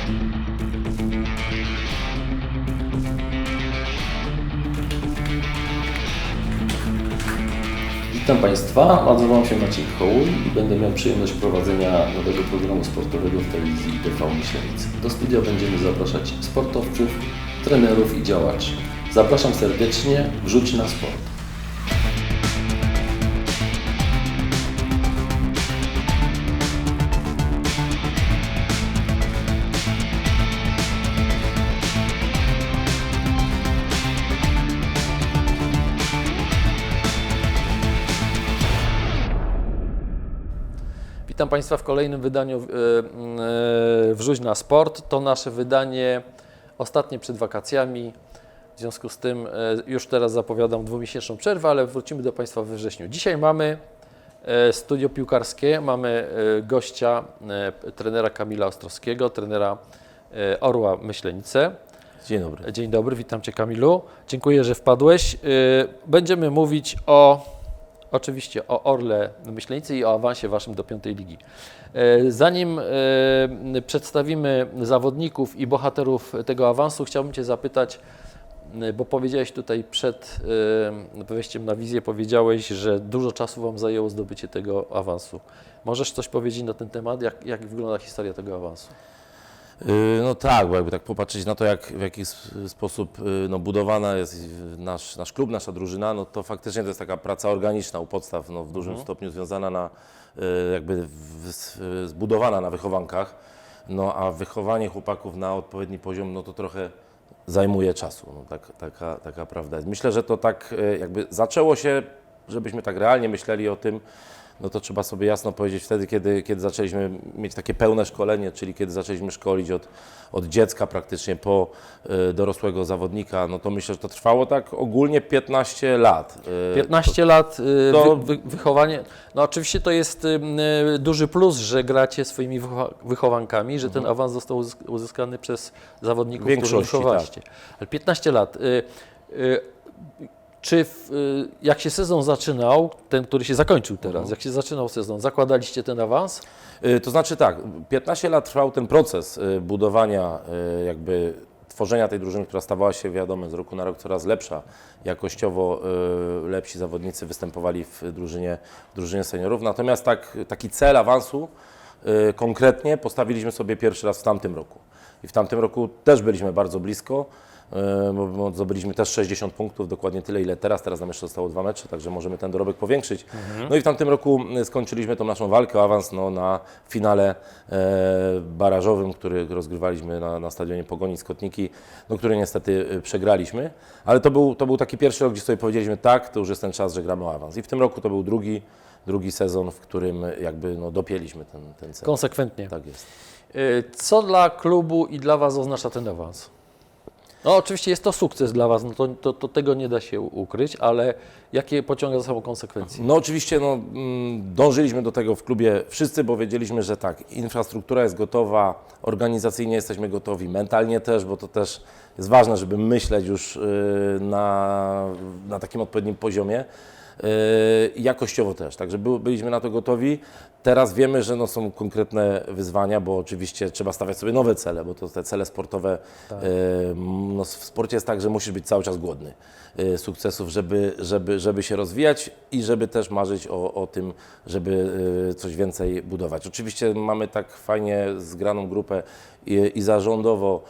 Witam Państwa, nazywam się Maciej Hołuj i będę miał przyjemność prowadzenia nowego programu sportowego w telewizji TV Myślenice. Do studia będziemy zapraszać sportowców, trenerów i działaczy. Zapraszam serdecznie, wrzuć na sport. Witam Państwa w kolejnym wydaniu Wrzuć na sport. To nasze wydanie ostatnie przed wakacjami. W związku z tym już teraz zapowiadam dwumiesięczną przerwę, ale wrócimy do Państwa we wrześniu. Dzisiaj mamy studio piłkarskie, mamy gościa, trenera Kamila Ostrowskiego, trenera Orła Myślenice. Dzień dobry. Dzień dobry, witam Cię Kamilu. Dziękuję, że wpadłeś. Będziemy mówić oczywiście o Orle Myślenicy i o awansie Waszym do 5. ligi. Zanim przedstawimy zawodników i bohaterów tego awansu, chciałbym Cię zapytać, bo powiedziałeś tutaj przed wejściem na wizję, powiedziałeś, że dużo czasu Wam zajęło zdobycie tego awansu. Możesz coś powiedzieć na ten temat? Jak wygląda historia tego awansu? No tak, bo jakby tak popatrzeć na to, w jaki sposób budowana jest nasz klub, nasza drużyna, no to faktycznie to jest taka praca organiczna u podstaw, w dużym stopniu związana zbudowana na wychowankach, a wychowanie chłopaków na odpowiedni poziom, no to trochę zajmuje czasu, taka prawda jest. Myślę, że to tak jakby zaczęło się, żebyśmy tak realnie myśleli o tym, no to trzeba sobie jasno powiedzieć wtedy, kiedy zaczęliśmy mieć takie pełne szkolenie, czyli kiedy zaczęliśmy szkolić od dziecka praktycznie po dorosłego zawodnika, no to myślę, że to trwało tak ogólnie 15 lat. 15 lat wychowanie. No oczywiście to jest duży plus, że gracie swoimi wychowankami, że ten awans został uzyskany przez zawodników, których wychowaliście. Tak. Ale 15 lat. Czy jak się sezon zaczynał, ten, który się zakończył teraz, jak się zaczynał sezon, zakładaliście ten awans? To znaczy tak, 15 lat trwał ten proces budowania, tworzenia tej drużyny, która stawała się, wiadomo, z roku na rok coraz lepsza. Jakościowo lepsi zawodnicy występowali w drużynie seniorów. Natomiast taki cel awansu konkretnie postawiliśmy sobie pierwszy raz w tamtym roku. I w tamtym roku też byliśmy bardzo blisko. Bo zdobyliśmy też 60 punktów, dokładnie tyle, ile teraz. Teraz nam jeszcze zostało 2 mecze, także możemy ten dorobek powiększyć. No i w tamtym roku skończyliśmy tą naszą walkę o awans na finale barażowym, który rozgrywaliśmy na stadionie Pogoni Skotniki, który niestety przegraliśmy. Ale to był taki pierwszy rok, gdzie sobie powiedzieliśmy tak, to już jest ten czas, że gramy o awans. I w tym roku to był drugi sezon, w którym dopięliśmy ten cel. Konsekwentnie. Tak jest. Co dla klubu i dla Was oznacza ten awans? No oczywiście jest to sukces dla Was, to tego nie da się ukryć, ale jakie pociąga za sobą konsekwencje? No oczywiście dążyliśmy do tego w klubie wszyscy, bo wiedzieliśmy, że tak, infrastruktura jest gotowa, organizacyjnie jesteśmy gotowi, mentalnie też, bo to też jest ważne, żeby myśleć już na takim odpowiednim poziomie. I jakościowo też, także byliśmy na to gotowi. Teraz wiemy, że są konkretne wyzwania, bo oczywiście trzeba stawiać sobie nowe cele, bo to te cele sportowe, tak. W sporcie jest tak, że musisz być cały czas głodny sukcesów, żeby się rozwijać i żeby też marzyć o tym, żeby coś więcej budować. Oczywiście mamy tak fajnie zgraną grupę i zarządowo,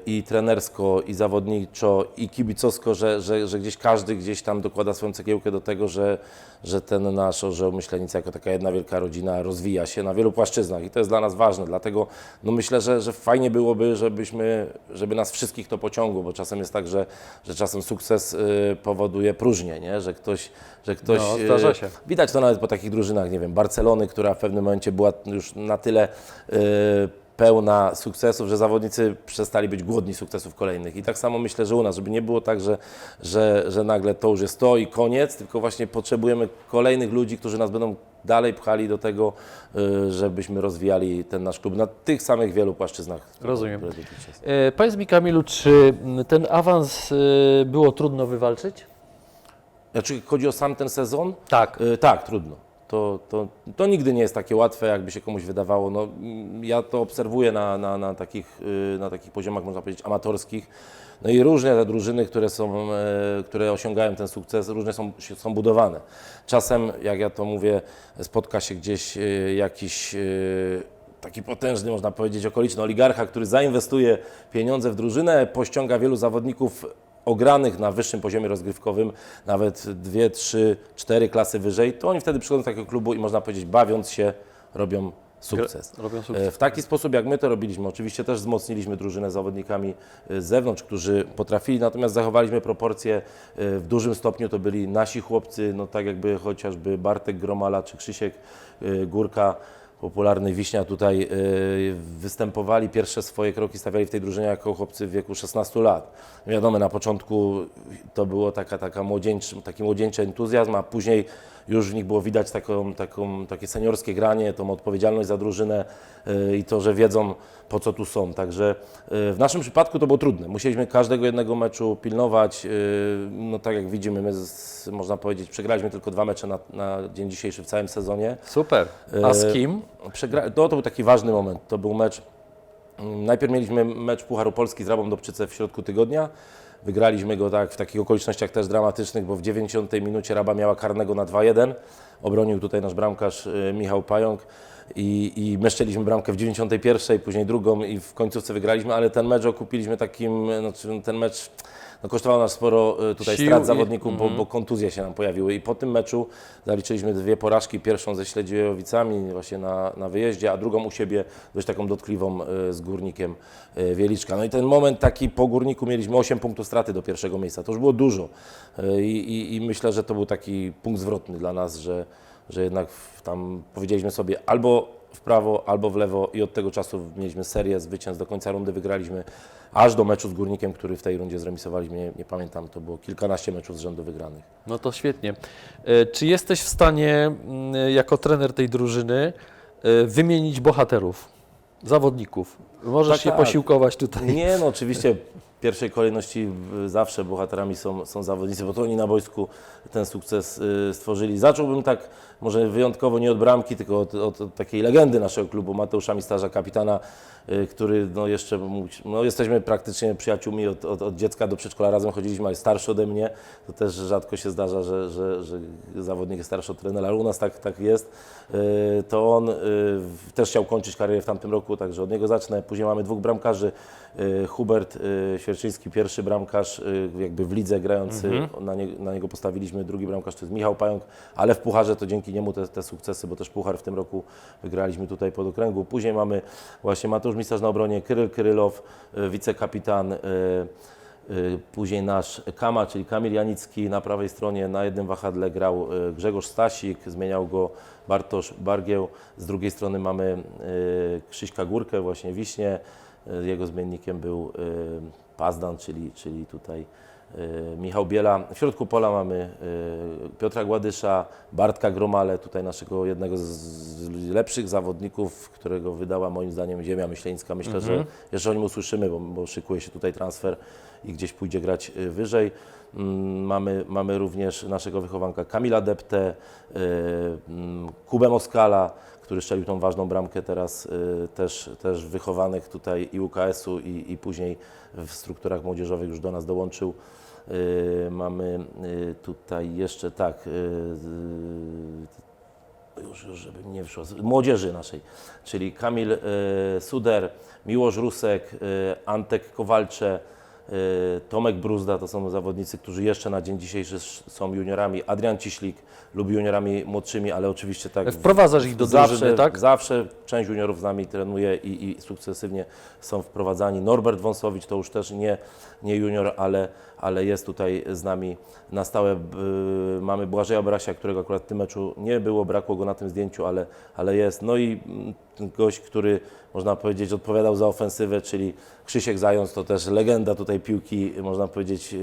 i trenersko, i zawodniczo, i kibicowsko, że każdy gdzieś tam dokłada swoją cegiełkę do tego, że ten nasz Orzeł Myślenica jako taka jedna wielka rodzina rozwija się na wielu płaszczyznach i to jest dla nas ważne, dlatego myślę, że fajnie byłoby, żeby nas wszystkich to pociągło, bo czasem jest tak, że czasem sukces powoduje próżnię, nie? Że ktoś zdarza się. Widać to nawet po takich drużynach, nie wiem, Barcelony, która w pewnym momencie była już na tyle pełna sukcesów, że zawodnicy przestali być głodni sukcesów kolejnych. I tak samo myślę, że u nas, żeby nie było tak, że nagle to już jest to i koniec, tylko właśnie potrzebujemy kolejnych ludzi, którzy nas będą dalej pchali do tego, żebyśmy rozwijali ten nasz klub na tych samych wielu płaszczyznach. Rozumiem. Powiedz mi, Kamilu, czy ten awans było trudno wywalczyć? Znaczy, chodzi o sam ten sezon? Tak. Tak, trudno. to nigdy nie jest takie łatwe, jakby się komuś wydawało. No, ja to obserwuję na takich poziomach, można powiedzieć, amatorskich. No i różne te drużyny, które osiągają ten sukces, różne są budowane. Czasem, jak ja to mówię, spotka się gdzieś jakiś taki potężny, można powiedzieć, okoliczny oligarcha, który zainwestuje pieniądze w drużynę, pościąga wielu zawodników ogranych na wyższym poziomie rozgrywkowym, nawet 2, 3, 4 klasy wyżej, to oni wtedy przychodzą do takiego klubu i, można powiedzieć, bawiąc się, robią sukces. Robią sukces. W taki sposób, jak my to robiliśmy, oczywiście też wzmocniliśmy drużynę zawodnikami z zewnątrz, którzy potrafili, natomiast zachowaliśmy proporcje. W dużym stopniu to byli nasi chłopcy, no tak jakby chociażby Bartek Gromala czy Krzysiek Górka, popularny Wiśnia, tutaj występowali, pierwsze swoje kroki stawiali w tej drużynie jako chłopcy w wieku 16 lat. Wiadomo, na początku to było taki młodzieńczy entuzjazm, a później już w nich było widać takie seniorskie granie, tą odpowiedzialność za drużynę i to, że wiedzą, po co tu są. Także w naszym przypadku to było trudne. Musieliśmy każdego jednego meczu pilnować. No tak jak widzimy, my można powiedzieć, przegraliśmy tylko 2 mecze na dzień dzisiejszy w całym sezonie. Super. A z kim? To był taki ważny moment. To był mecz. Najpierw mieliśmy mecz Pucharu Polski z Rabą Dobczyce w środku tygodnia. Wygraliśmy go tak w takich okolicznościach też dramatycznych, bo w 90 minucie Raba miała karnego na 2-1. Obronił tutaj nasz bramkarz Michał Pająk i my szczeliśmy bramkę w 91, później drugą i w końcówce wygraliśmy, ale ten mecz okupiliśmy ten mecz kosztował nas sporo tutaj Sił strat zawodników, bo kontuzje się nam pojawiły i po tym meczu zaliczyliśmy 2 porażki, pierwszą ze Śledziejowicami właśnie na wyjeździe, a drugą u siebie dość taką dotkliwą z Górnikiem Wieliczka. No i ten moment taki po Górniku mieliśmy 8 punktów straty do pierwszego miejsca, to już było dużo i myślę, że to był taki punkt zwrotny dla nas, że jednak tam powiedzieliśmy sobie albo w prawo, albo w lewo i od tego czasu mieliśmy serię zwycięstw, do końca rundy wygraliśmy, aż do meczu z Górnikiem, który w tej rundzie zremisowaliśmy, nie pamiętam, to było kilkanaście meczów z rzędu wygranych. No to świetnie. Czy jesteś w stanie, jako trener tej drużyny, wymienić bohaterów, zawodników? Możesz się posiłkować tutaj. Nie, no oczywiście w pierwszej kolejności zawsze bohaterami są zawodnicy, bo to oni na boisku ten sukces stworzyli. Zacząłbym tak może wyjątkowo nie od bramki, tylko od takiej legendy naszego klubu, Mateusza Mistarza, kapitana, który jesteśmy praktycznie przyjaciółmi od dziecka do przedszkola, razem chodziliśmy, ale starszy ode mnie. To też rzadko się zdarza, że zawodnik jest starszy od trenera, ale u nas tak jest. To on też chciał kończyć karierę w tamtym roku, także od niego zacznę. Później mamy 2 bramkarzy. Hubert Świerczyński, pierwszy bramkarz jakby w lidze grający, na niego postawiliśmy, drugi bramkarz to jest Michał Pająk, ale w pucharze to dzięki niemu te sukcesy, bo też puchar w tym roku wygraliśmy tutaj pod okręgu. Później mamy właśnie Mateusz Mistarz na obronie, Kryl Krylow, wicekapitan, później nasz Kama, czyli Kamil Janicki na prawej stronie, na jednym wahadle grał Grzegorz Stasik, zmieniał go Bartosz Bargieł, z drugiej strony mamy Krzyśka Górkę, właśnie Wiśnie, jego zmiennikiem był Pazdan, czyli tutaj Michał Biela. W środku pola mamy Piotra Gładysza, Bartka Gromale, tutaj naszego jednego z lepszych zawodników, którego wydała moim zdaniem Ziemia Myśleńska. Myślę, że jeszcze o nim usłyszymy, bo szykuje się tutaj transfer i gdzieś pójdzie grać wyżej. Mamy również naszego wychowanka Kamila Deptę, Kubę Moskala, który strzelił tą ważną bramkę teraz, też wychowanych tutaj i UKS-u i później w strukturach młodzieżowych już do nas dołączył. Mamy tutaj jeszcze już żeby mi nie wyszło, z młodzieży naszej, czyli Kamil Suder, Miłosz Rusek, Antek Kowalcze, Tomek Bruzda, to są zawodnicy, którzy jeszcze na dzień dzisiejszy są juniorami. Adrian Ciślik lubi juniorami młodszymi, ale oczywiście tak. Wprowadzasz ich do drużyny, tak? Zawsze część juniorów z nami trenuje i sukcesywnie są wprowadzani. Norbert Wąsowicz to już też nie junior, ale jest tutaj z nami na stałe. Mamy Błażeja Brasia, którego akurat w tym meczu nie było, brakło go na tym zdjęciu, ale jest. No i gość, który można powiedzieć odpowiadał za ofensywę, czyli Krzysiek Zając, to też legenda tutaj piłki, można powiedzieć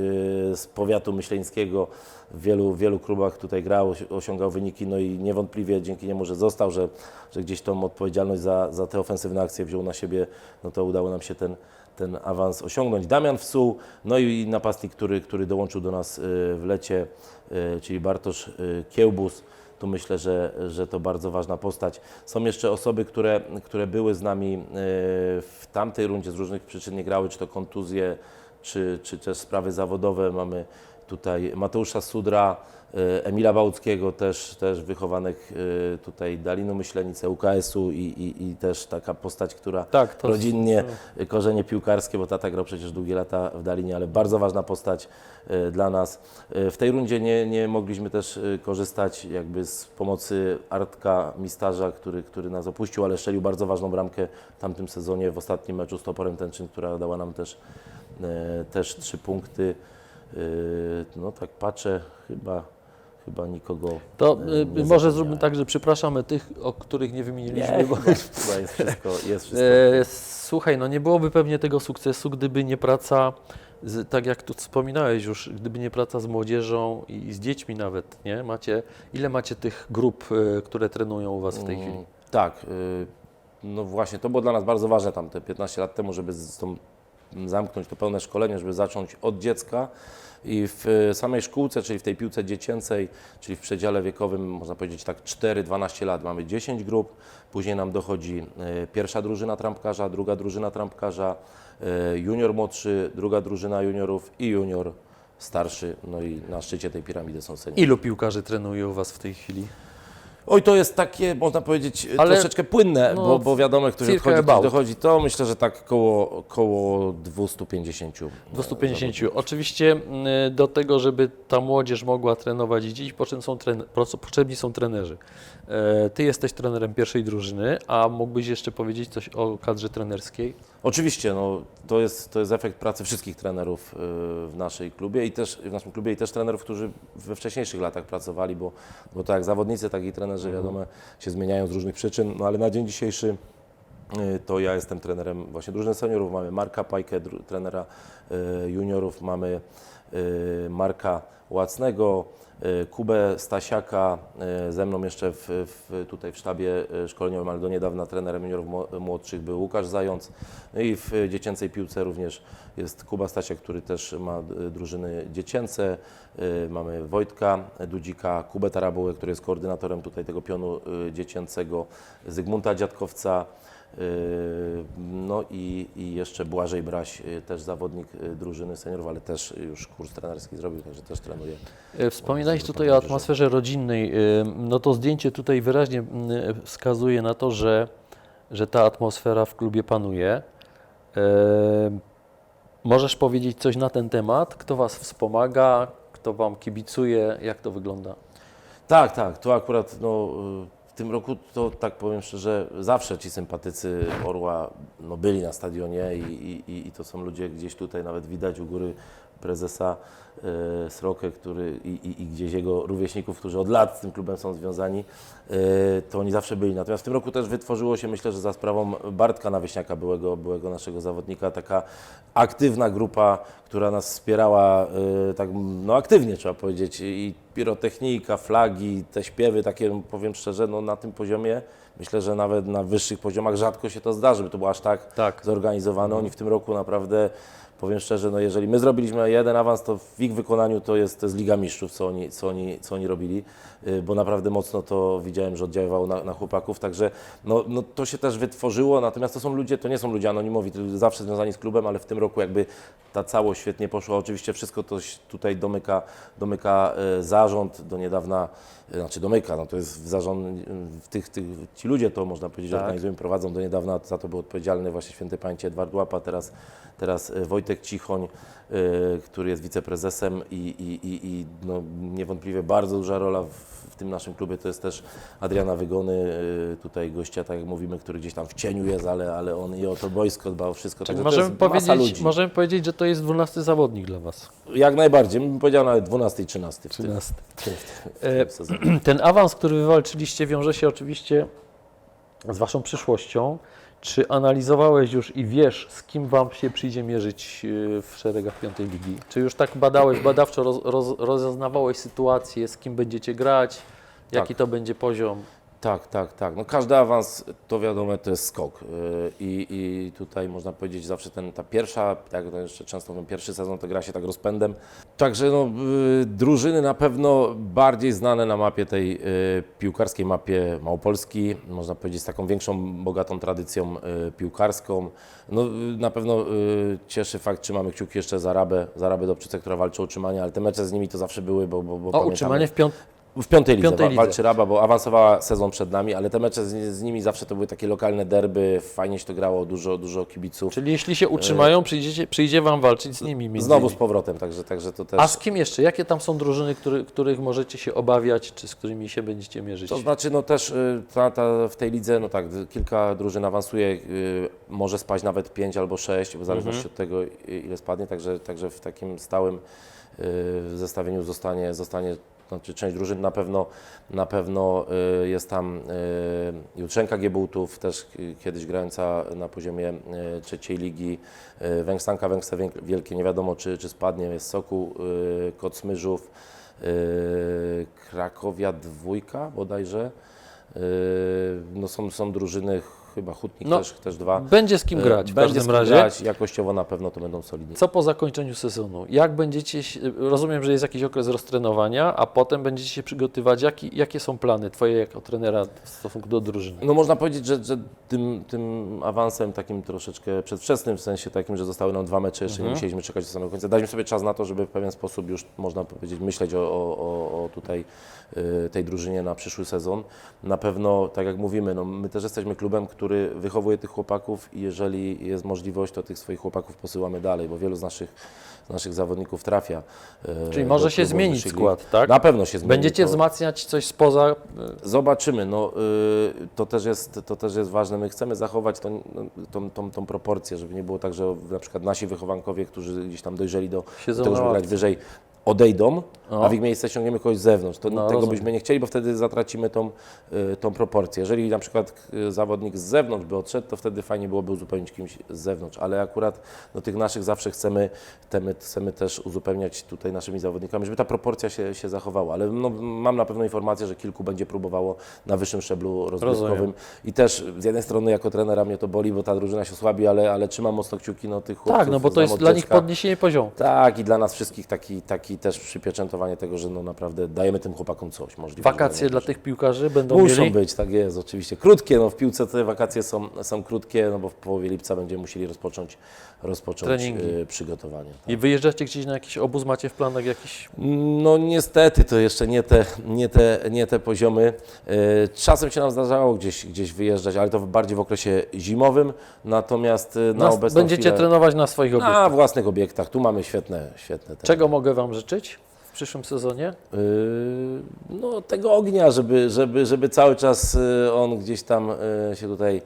z powiatu myśleńskiego. W wielu klubach tutaj grał, osiągał wyniki, no i niewątpliwie dzięki niemu, że został, że gdzieś tą odpowiedzialność za te ofensywne akcje wziął na siebie, no to udało nam się ten awans osiągnąć. Damian Wsuł, no i napastnik, który dołączył do nas w lecie, czyli Bartosz Kiełbus. to myślę, że to bardzo ważna postać. Są jeszcze osoby, które były z nami w tamtej rundzie, z różnych przyczyn nie grały, czy to kontuzje, czy też sprawy zawodowe. Mamy tutaj Mateusza Sudra, Emila Bałuckiego, też wychowanek tutaj Dalinu Myślenice, UKS-u i też taka postać, która Tak, to rodzinnie, korzenie piłkarskie, bo tata grał przecież długie lata w Dalinie, ale bardzo ważna postać dla nas. W tej rundzie nie mogliśmy też korzystać jakby z pomocy Artka Mistarza, który nas opuścił, ale strzelił bardzo ważną bramkę w tamtym sezonie, w ostatnim meczu z Toporem Tenczyn, która dała nam też 3 punkty. No tak patrzę, chyba nikogo To nie może zróbmy zapomniałem. tak, że przepraszamy tych, o których nie wymieniliśmy. Nie, Bo... chyba jest wszystko. Słuchaj, no nie byłoby pewnie tego sukcesu, gdyby nie praca, tak jak tu wspominałeś już, gdyby nie praca z młodzieżą i z dziećmi nawet, nie? Ile macie tych grup, które trenują u Was w tej chwili? Tak, no właśnie, to było dla nas bardzo ważne tam te 15 lat temu, żeby zamknąć to pełne szkolenie, żeby zacząć od dziecka i w samej szkółce, czyli w tej piłce dziecięcej, czyli w przedziale wiekowym, można powiedzieć tak 4-12 lat mamy 10 grup, później nam dochodzi pierwsza drużyna trampkarza, druga drużyna trampkarza, junior młodszy, druga drużyna juniorów i junior starszy, no i na szczycie tej piramidy są seniorzy. Ilu piłkarzy trenuje u Was w tej chwili? Oj, to jest takie, można powiedzieć, Ale troszeczkę płynne, no, bo wiadomo, ktoś circa odchodzi, ktoś about. dochodzi, to myślę, że tak koło 250. 250. Oczywiście do tego, żeby ta młodzież mogła trenować i dziś, potrzebni są trenerzy. Ty jesteś trenerem pierwszej drużyny, a mógłbyś jeszcze powiedzieć coś o kadrze trenerskiej? Oczywiście, no, to jest efekt pracy wszystkich trenerów w naszym klubie i też trenerów, którzy we wcześniejszych latach pracowali, bo tak jak zawodnicy, tak i trenerzy, wiadomo, się zmieniają z różnych przyczyn, no ale na dzień dzisiejszy to ja jestem trenerem właśnie drużyny seniorów, mamy Marka Pajkę, trenera juniorów, mamy Marka Łacnego, Kubę Stasiaka, ze mną jeszcze tutaj w sztabie szkoleniowym, ale do niedawna trenerem juniorów młodszych był Łukasz Zając. No i w dziecięcej piłce również jest Kuba Stasiak, który też ma drużyny dziecięce. Mamy Wojtka Dudzika, Kubę Tarabułę, który jest koordynatorem tutaj tego pionu dziecięcego, Zygmunta Dziadkowca. No i jeszcze Błażej Braś, też zawodnik drużyny seniorów, ale też już kurs trenerski zrobił, także też trenuje. Wspominałeś tutaj o atmosferze rodzinnej. No to zdjęcie tutaj wyraźnie wskazuje na to, że ta atmosfera w klubie panuje. Możesz powiedzieć coś na ten temat? Kto Was wspomaga? Kto Wam kibicuje? Jak to wygląda? Tak, to akurat no, w tym roku to tak powiem szczerze, zawsze ci sympatycy Orła no, byli na stadionie i to są ludzie gdzieś tutaj, nawet widać u góry prezesa Srokę, który i gdzieś jego rówieśników, którzy od lat z tym klubem są związani, to oni zawsze byli. Natomiast w tym roku też wytworzyło się, myślę, że za sprawą Bartka Nawieśniaka, byłego naszego zawodnika, taka aktywna grupa, która nas wspierała tak no, aktywnie, trzeba powiedzieć, i pirotechnika, flagi, te śpiewy takie, powiem szczerze, no, na tym poziomie, myślę, że nawet na wyższych poziomach rzadko się to zdarzy, by to było aż tak zorganizowane. Oni w tym roku naprawdę, powiem szczerze, no jeżeli my zrobiliśmy jeden awans, to w ich wykonaniu to jest Liga Mistrzów, co oni robili, bo naprawdę mocno to widziałem, że oddziaływało na chłopaków, także no to się też wytworzyło, natomiast to nie są ludzie anonimowi, zawsze związani z klubem, ale w tym roku jakby ta całość świetnie poszła. Oczywiście wszystko to tutaj domyka zarząd, do niedawna, znaczy domyka, no to jest zarząd, ci ludzie to można powiedzieć, organizują, prowadzą, do niedawna za to był odpowiedzialny właśnie świętej pamięci Edward Łapa, teraz Wojtek Cichoń, który jest wiceprezesem i no, niewątpliwie bardzo duża rola w tym naszym klubie to jest też Adriana Wygony, tutaj gościa, tak jak mówimy, który gdzieś tam w cieniu jest, ale on i o to boisko dbał o wszystko. Czyli Także możemy powiedzieć, że to jest 12 zawodnik dla Was. Jak najbardziej, bym powiedział nawet 12 i 13 w 13. tym sezonie. Ten awans, który wywalczyliście, wiąże się oczywiście z Waszą przyszłością. Czy analizowałeś już i wiesz, z kim Wam się przyjdzie mierzyć w szeregach piątej ligi? Czy już tak badawczo rozeznawałeś sytuację, z kim będziecie grać, jaki to będzie poziom? Tak. No każdy awans, to wiadomo, to jest skok. I tutaj można powiedzieć zawsze ta pierwsza, jak to jeszcze często mówię, pierwszy sezon to gra się tak rozpędem. Także no, drużyny na pewno bardziej znane na mapie tej piłkarskiej mapie Małopolski, można powiedzieć z taką większą, bogatą tradycją piłkarską. No na pewno cieszy fakt, trzymamy kciuki jeszcze za Rabę Dobczycę, która walczy o utrzymanie, ale te mecze z nimi to zawsze były, bo pamiętamy. Utrzymanie W piątej lidze piątej lidze. walczy Raba, bo awansowała sezon przed nami, ale te mecze z nimi zawsze to były takie lokalne derby, fajnie się to grało, dużo kibiców. Czyli jeśli się utrzymają, przyjdzie Wam walczyć z nimi między Znowu innymi. z powrotem, także to też... A z kim jeszcze? Jakie tam są drużyny, których możecie się obawiać, czy z którymi się będziecie mierzyć? To znaczy, no też w tej lidze, no tak, kilka drużyn awansuje, może spaść nawet 5 albo 6, w zależności od tego, ile spadnie, także w takim stałym zestawieniu zostanie znaczy część drużyn na pewno jest tam Jutrzenka Giebułtów, też kiedyś grająca na poziomie trzeciej ligi, Węgstanka Wielkie, nie wiadomo czy spadnie, jest Sokół, Kocmyrzów, Krakowia Dwójka bodajże, no są drużyny, chyba Hutnik też dwa. Będzie z kim grać w Będzie każdym z kim razie. grać, jakościowo na pewno to będą solidni. Co po zakończeniu sezonu? Jak będziecie, rozumiem, że jest jakiś okres roztrenowania, a potem będziecie się przygotowywać. Jakie są plany Twoje jako trenera w stosunku do drużyny? No można powiedzieć, że tym awansem takim troszeczkę przedwczesnym, w sensie takim, że zostały nam 2 mecze, jeszcze nie musieliśmy czekać do samego końca. Daliśmy sobie czas na to, żeby w pewien sposób już, można powiedzieć, myśleć o tutaj tej drużynie na przyszły sezon. Na pewno, tak jak mówimy, no my też jesteśmy klubem, który wychowuje tych chłopaków i jeżeli jest możliwość, to tych swoich chłopaków posyłamy dalej, bo wielu z naszych zawodników trafia. Czyli może się klubów zmienić wyższych lig. skład, tak? Na pewno się zmieni. Będziecie to- wzmacniać coś spoza... Zobaczymy, no, to też jest ważne. My chcemy zachować tą proporcję, żeby nie było tak, że na przykład nasi wychowankowie, którzy gdzieś tam dojrzeli do Siedzą tego, na żeby grać ławce. wyżej, odejdą, O. a w ich miejsce ściągniemy kogoś z zewnątrz. Tego rozumiem. byśmy nie chcieli, bo wtedy zatracimy tą proporcję. Jeżeli na przykład zawodnik z zewnątrz by odszedł, to wtedy fajnie byłoby uzupełnić kimś z zewnątrz, ale akurat tych naszych zawsze chcemy też uzupełniać tutaj naszymi zawodnikami, żeby ta proporcja się zachowała, ale no, mam na pewno informację, że kilku będzie próbowało na wyższym szczeblu rozgrywkowym Rozumiem. i też z jednej strony jako trenera mnie to boli, bo ta drużyna się słabi, ale trzymam mocno kciuki tych chłopców. Tak, no bo to jest znam od dla nich dziecka. podniesienie poziomu. Tak, i dla nas wszystkich taki też przypieczętowanie tego, że no naprawdę dajemy tym chłopakom coś możliwe. Wakacje dla tych piłkarzy będą Muszą mieli? być, tak jest, oczywiście. Krótkie, no w piłce te wakacje są krótkie, no bo w połowie lipca będziemy musieli rozpocząć Treningi. przygotowanie. I wyjeżdżacie gdzieś na jakiś obóz, macie w planach jakiś... No niestety to jeszcze nie te poziomy. Czasem się nam zdarzało gdzieś wyjeżdżać, ale to bardziej w okresie zimowym, natomiast na obecną Będziecie chwilę trenować na swoich obiektach. na własnych obiektach. Tu mamy świetne Czego mogę Wam życzyć w przyszłym sezonie? No, tego ognia, żeby cały czas on gdzieś tam się tutaj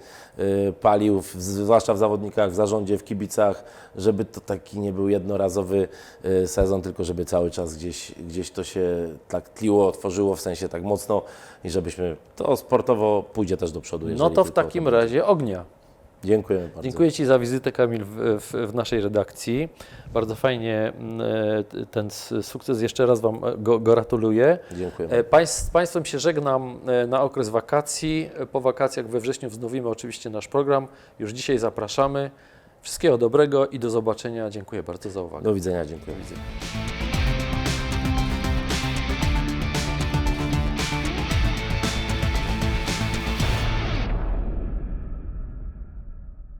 palił, zwłaszcza w zawodnikach, w zarządzie, w kibicach, żeby to taki nie był jednorazowy sezon, tylko żeby cały czas gdzieś to się tak tliło, otworzyło w sensie tak mocno i żebyśmy to sportowo pójdzie też do przodu. No jeżeli to w tylko takim będzie. razie ognia. Dziękujemy bardzo. Dziękuję Ci za wizytę, Kamil, w naszej redakcji. Bardzo fajnie ten sukces, jeszcze raz Wam go gratuluję. Dziękuję. Z Państwem się żegnam na okres wakacji. Po wakacjach we wrześniu wznowimy oczywiście nasz program. Już dzisiaj zapraszamy. Wszystkiego dobrego i do zobaczenia. Dziękuję bardzo za uwagę. Do widzenia, dziękuję. Do widzenia.